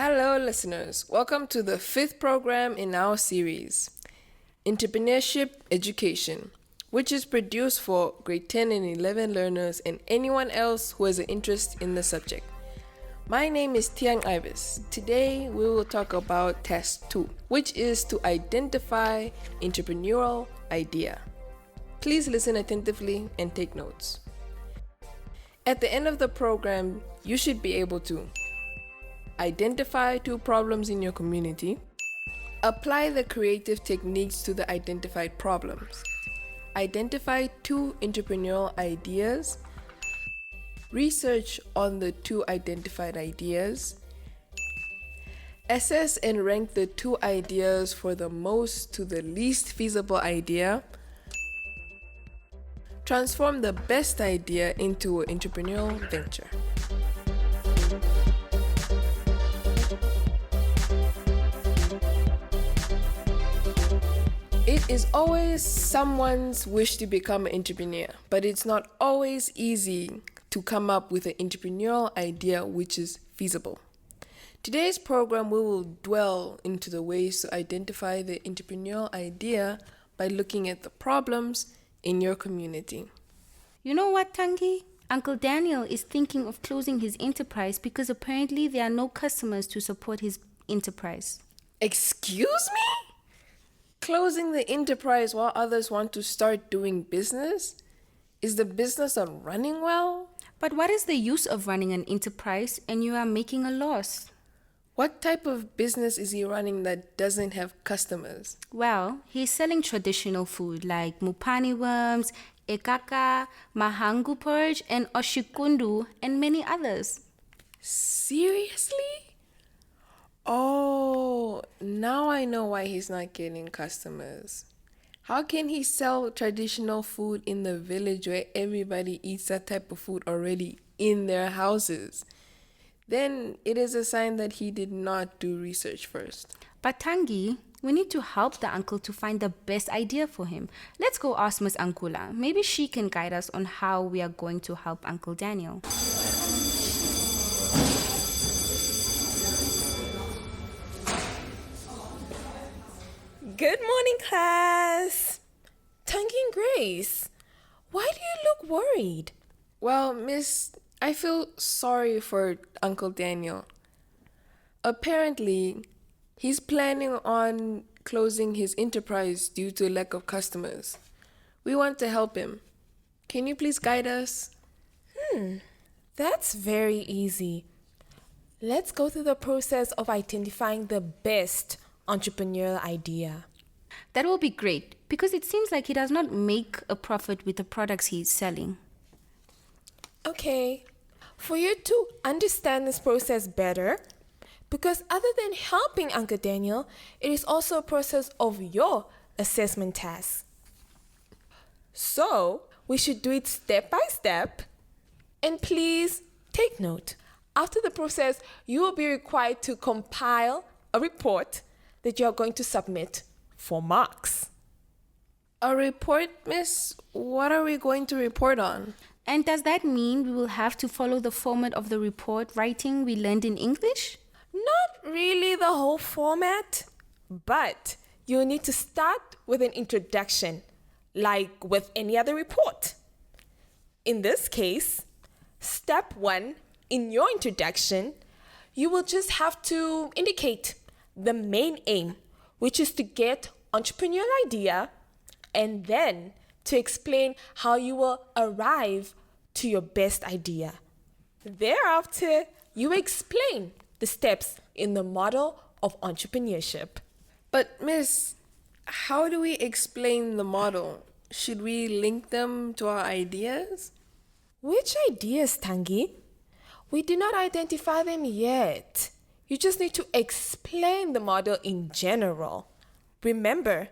Hello, listeners. Welcome to the fifth program in our series, Entrepreneurship Education, which is produced for grade 10 and 11 learners and anyone else who has an interest in the subject. My name is Tiang Ibis. Today, we will talk about task 2, which is to identify entrepreneurial idea. Please listen attentively and take notes. At the end of the program, you should be able to identify 2 problems in your community, apply the creative techniques to the identified problems, identify 2 entrepreneurial ideas, research on the 2 identified ideas, assess and rank the 2 ideas for the most to the least feasible idea, transform the best idea into an entrepreneurial venture. It is always someone's wish to become an entrepreneur, but it's not always easy to come up with an entrepreneurial idea which is feasible. Today's program, we will dwell into the ways to identify the entrepreneurial idea by looking at the problems in your community. You know what, Tangi? Uncle Daniel is thinking of closing his enterprise because apparently there are no customers to support his enterprise. Excuse me? Closing the enterprise while others want to start doing business? Is the business not running well? But what is the use of running an enterprise and you are making a loss? What type of business is he running that doesn't have customers? Well, he's selling traditional food like mupani worms, ekaka, mahangu purge, and oshikundu, and many others. Seriously? Oh, now I know why he's not getting customers. How can he sell traditional food in the village where everybody eats that type of food already in their houses? Then it is a sign that he did not do research first. But Tangi, we need to help the uncle to find the best idea for him. Let's go ask Miss Ankula. Maybe she can guide us on how we are going to help Uncle Daniel. Good morning, class. Tangi and Grace, why do you look worried? Well, miss, I feel sorry for Uncle Daniel. Apparently, he's planning on closing his enterprise due to lack of customers. We want to help him. Can you please guide us? That's very easy. Let's go through the process of identifying the best entrepreneurial idea. That will be great because it seems like he does not make a profit with the products he is selling. Okay, for you to understand this process better, because other than helping Uncle Daniel, it is also a process of your assessment task. So, we should do it step by step. And please take note. After the process, you will be required to compile a report that you are going to submit for marks. A report, miss? What are we going to report on? And does that mean we will have to follow the format of the report writing we learned in English? Not really the whole format, but you'll need to start with an introduction, like with any other report. In this case, step 1, in your introduction, you will just have to indicate the main aim, which is to get entrepreneurial idea, and then to explain how you will arrive to your best idea. Thereafter, you explain the steps in the model of entrepreneurship. But miss, how do we explain the model? Should we link them to our ideas? Which ideas, Tangi? We did not identify them yet. You just need to explain the model in general. Remember,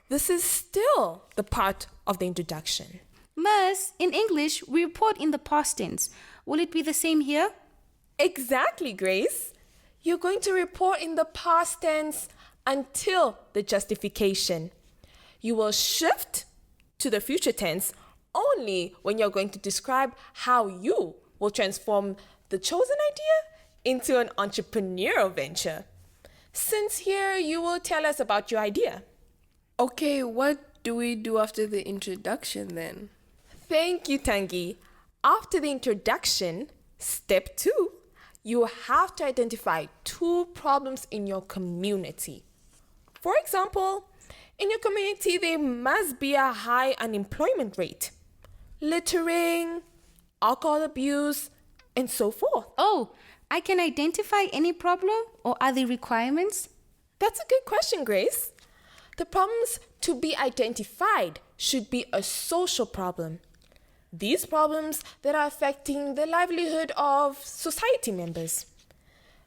this is still the part of the introduction. Miss, in English, we report in the past tense. Will it be the same here? Exactly, Grace. You're going to report in the past tense until the justification. You will shift to the future tense only when you're going to describe how you will transform the chosen idea into an entrepreneurial venture. Since here you will tell us about your idea. Okay, what do we do after the introduction then? Thank you, Tangi. After the introduction, step 2, you have to identify 2 problems in your community. For example, in your community, there must be a high unemployment rate, littering, alcohol abuse, and so forth. Oh, I can identify any problem, or are there requirements? That's a good question, Grace. The problems to be identified should be a social problem. These problems that are affecting the livelihood of society members.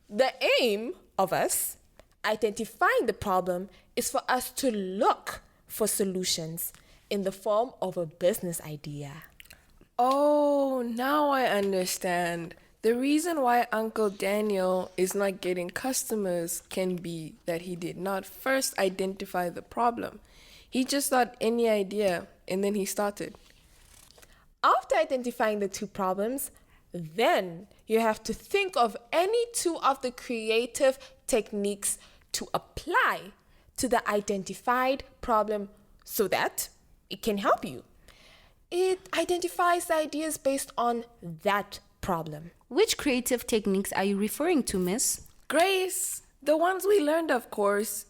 The aim of us identifying the problem is for us to look for solutions in the form of a business idea. Oh, now I understand. The reason why Uncle Daniel is not getting customers can be that he did not first identify the problem. He just thought any idea and then he started. After identifying the 2 problems, then you have to think of any 2 of the creative techniques to apply to the identified problem so that it can help you. It identifies the ideas based on that problem. Which creative techniques are you referring to, Miss? Grace, the ones we learned, of course,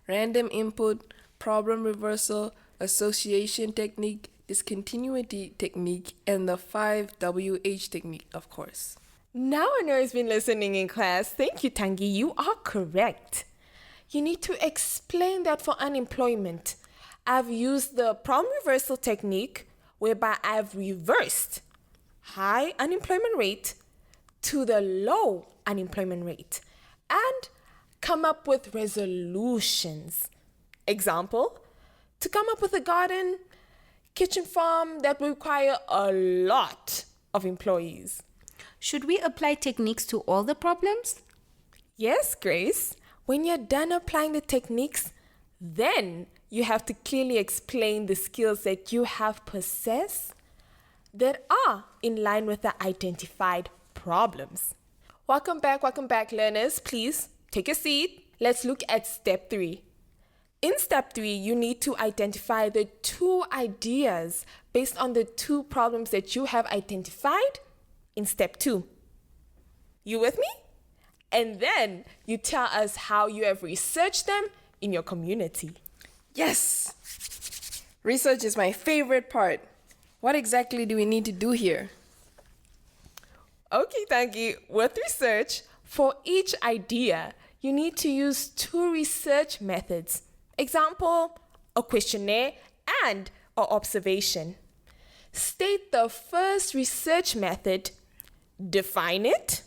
random input, problem reversal, association technique, discontinuity technique, and the 5WH technique, of course. Now I know who's been listening in class. Thank you, Tangi. You are correct. You need to explain that for unemployment. I've used the problem reversal technique whereby I've reversed high unemployment rate to the low unemployment rate and come up with resolutions. Example, to come up with a garden, kitchen farm that will require a lot of employees. Should we apply techniques to all the problems? Yes, Grace. When you're done applying the techniques, then you have to clearly explain the skills that you have possessed that are in line with the identified problems. Welcome back, learners. Please take a seat. Let's look at step 3. In step 3, you need to identify the 2 ideas based on the 2 problems that you have identified in step 2. You with me? And then you tell us how you have researched them in your community. Yes! Research is my favorite part. What exactly do we need to do here? Okay, thank you. With research, for each idea, you need to use 2 research methods. Example, a questionnaire and an observation. State the first research method, define it,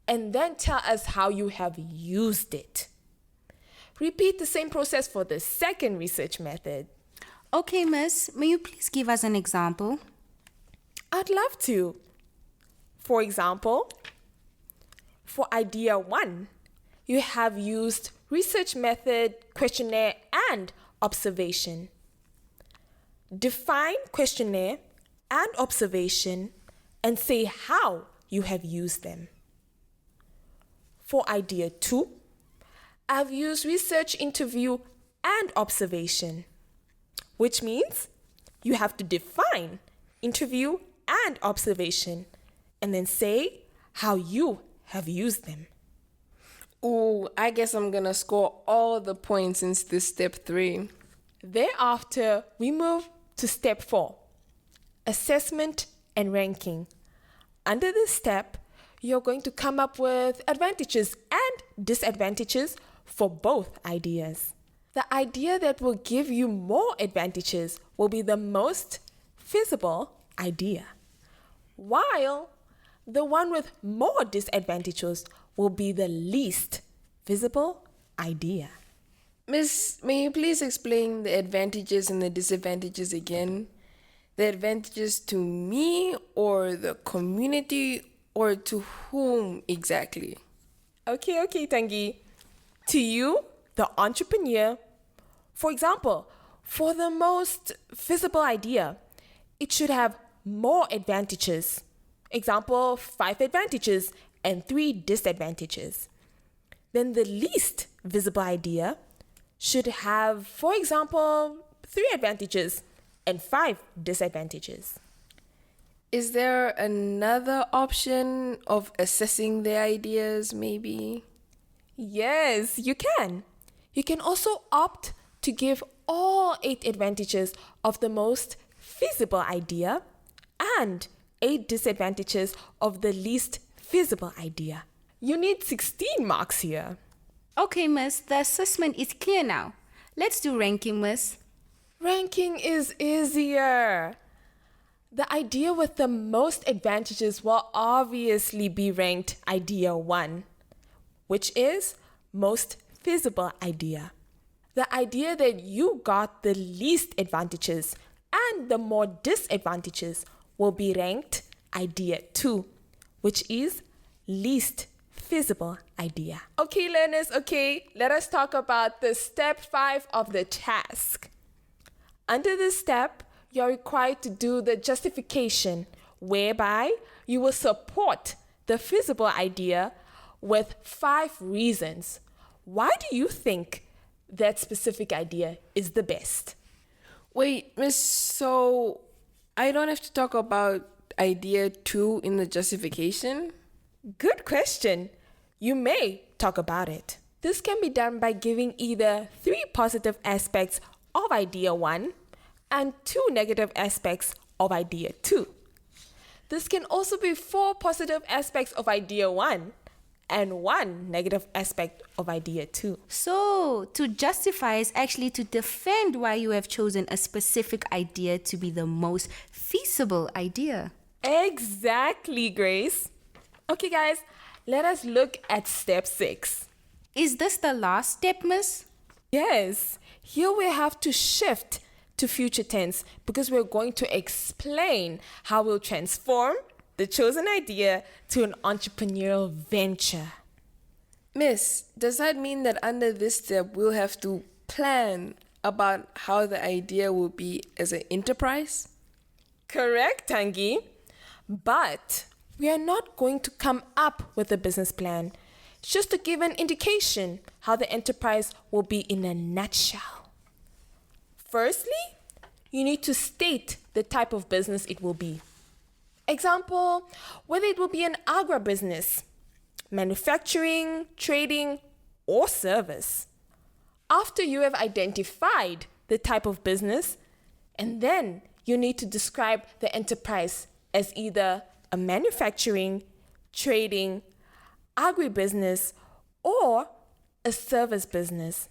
and then tell us how you have used it. Repeat the same process for the second research method. Okay, Miss, may you please give us an example? I'd love to. For example, for idea 1, you have used research method, questionnaire, and observation. Define questionnaire and observation and say how you have used them. For idea 2, I've used research, interview, and observation, which means you have to define, interview, and observation, and then say how you have used them. Ooh, I guess I'm gonna score all the points in this step 3. Thereafter, we move to step 4, assessment and ranking. Under this step, you're going to come up with advantages and disadvantages for both ideas. The idea that will give you more advantages will be the most feasible idea, while the one with more disadvantages will be the least feasible idea. Miss, may you please explain the advantages and the disadvantages again? The advantages to me or the community or to whom exactly? Okay, Tangi. To you, the entrepreneur. For example, for the most feasible idea, it should have more advantages. Example, 5 advantages and 3 disadvantages. Then the least visible idea should have, for example, 3 advantages and 5 disadvantages. Is there another option of assessing the ideas, maybe? Yes, you can. You can also opt to give all 8 advantages of the most feasible idea and 8 disadvantages of the least feasible idea. You need 16 marks here. Okay, miss, the assessment is clear now. Let's do ranking, miss. Ranking is easier. The idea with the most advantages will obviously be ranked idea 1, which is most feasible idea. The idea that you got the least advantages and the more disadvantages will be ranked idea 2, which is least feasible idea. Okay, learners, let us talk about the step 5 of the task. Under this step, you're required to do the justification, whereby you will support the feasible idea with 5 reasons. Why do you think that specific idea is the best? Wait, miss, so I don't have to talk about idea 2 in the justification? Good question. You may talk about it. This can be done by giving either 3 positive aspects of idea 1 and 2 negative aspects of idea 2. This can also be 4 positive aspects of idea 1 and 1 negative aspect of idea 2. So, to justify is actually to defend why you have chosen a specific idea to be the most feasible idea. Exactly, Grace. Okay, guys, let us look at step 6. Is this the last step, miss? Yes, here we have to shift to future tense because we're going to explain how we'll transform the chosen idea to an entrepreneurial venture. Miss, does that mean that under this step we'll have to plan about how the idea will be as an enterprise? Correct, Tangi. But we are not going to come up with a business plan. It's just to give an indication how the enterprise will be in a nutshell. Firstly, you need to state the type of business it will be. Example, whether it will be an agribusiness, manufacturing, trading, or service. After you have identified the type of business, and then you need to describe the enterprise as either a manufacturing, trading, agribusiness, or a service business.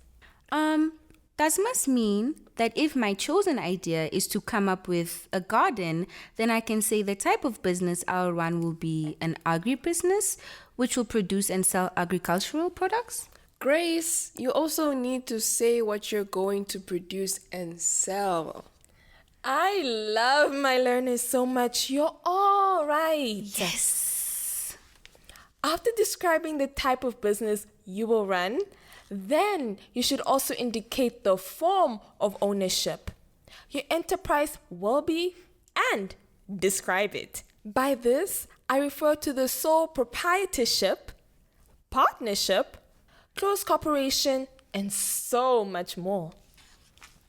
Does must mean that if my chosen idea is to come up with a garden, then I can say the type of business I'll run will be an agribusiness, which will produce and sell agricultural products? Grace, you also need to say what you're going to produce and sell. I love my learners so much. You're all right. Yes. After describing the type of business you will run, then you should also indicate the form of ownership your enterprise will be and describe it. By this, I refer to the sole proprietorship, partnership, close cooperation, and so much more.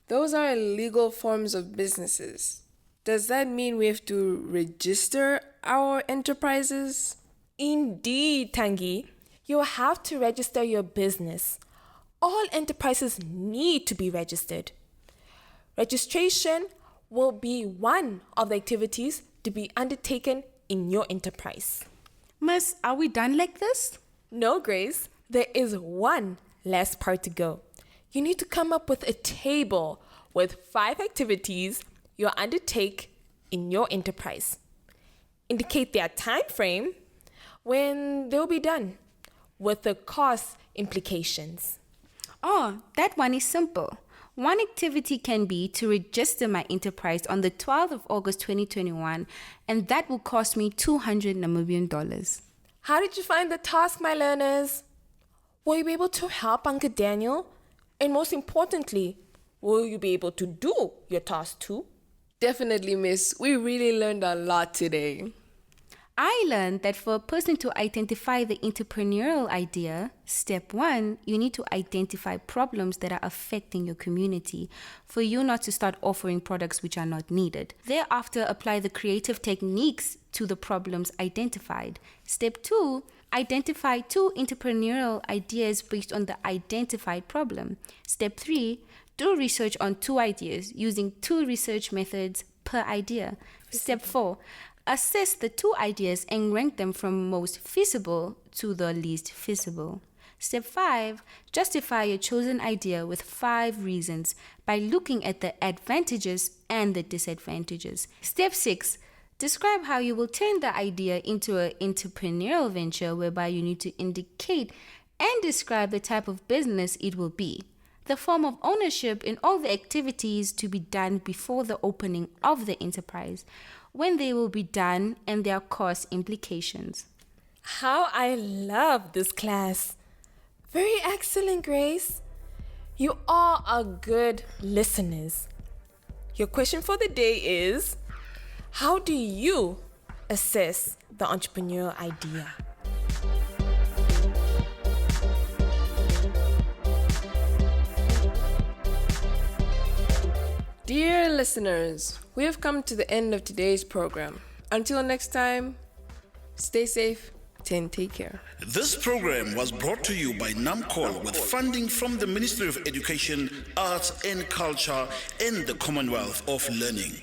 Those are legal forms of businesses. Does that mean we have to register our enterprises? Indeed, Tangi. You will have to register your business. All enterprises need to be registered. Registration will be one of the activities to be undertaken in your enterprise. Miss, are we done like this? No, Grace. There is one last part to go. You need to come up with a table with 5 activities you'll undertake in your enterprise. Indicate their time frame when they'll be done with the cost implications. Oh, that one is simple. One activity can be to register my enterprise on the 12th of August 2021, and that will cost me $200 Namibian. How did you find the task, my learners? Will you be able to help Uncle Daniel? And most importantly, will you be able to do your task too? Definitely, miss. We really learned a lot today. I learned that for a person to identify the entrepreneurial idea, step 1, you need to identify problems that are affecting your community for you not to start offering products which are not needed. Thereafter, apply the creative techniques to the problems identified. Step 2, identify 2 entrepreneurial ideas based on the identified problem. Step 3, do research on 2 ideas using 2 research methods per idea. Step 4, assess the 2 ideas and rank them from most feasible to the least feasible. Step 5, justify your chosen idea with 5 reasons by looking at the advantages and the disadvantages. Step 6, describe how you will turn the idea into an entrepreneurial venture whereby you need to indicate and describe the type of business it will be, the form of ownership in all the activities to be done before the opening of the enterprise, when they will be done, and their cost implications. How I love this class. Very excellent, Grace. You all are good listeners. Your question for the day is, how do you assess the entrepreneurial idea? Dear listeners, we have come to the end of today's program. Until next time, stay safe and take care. This program was brought to you by NAMCOL with funding from the Ministry of Education, Arts and Culture and the Commonwealth of Learning.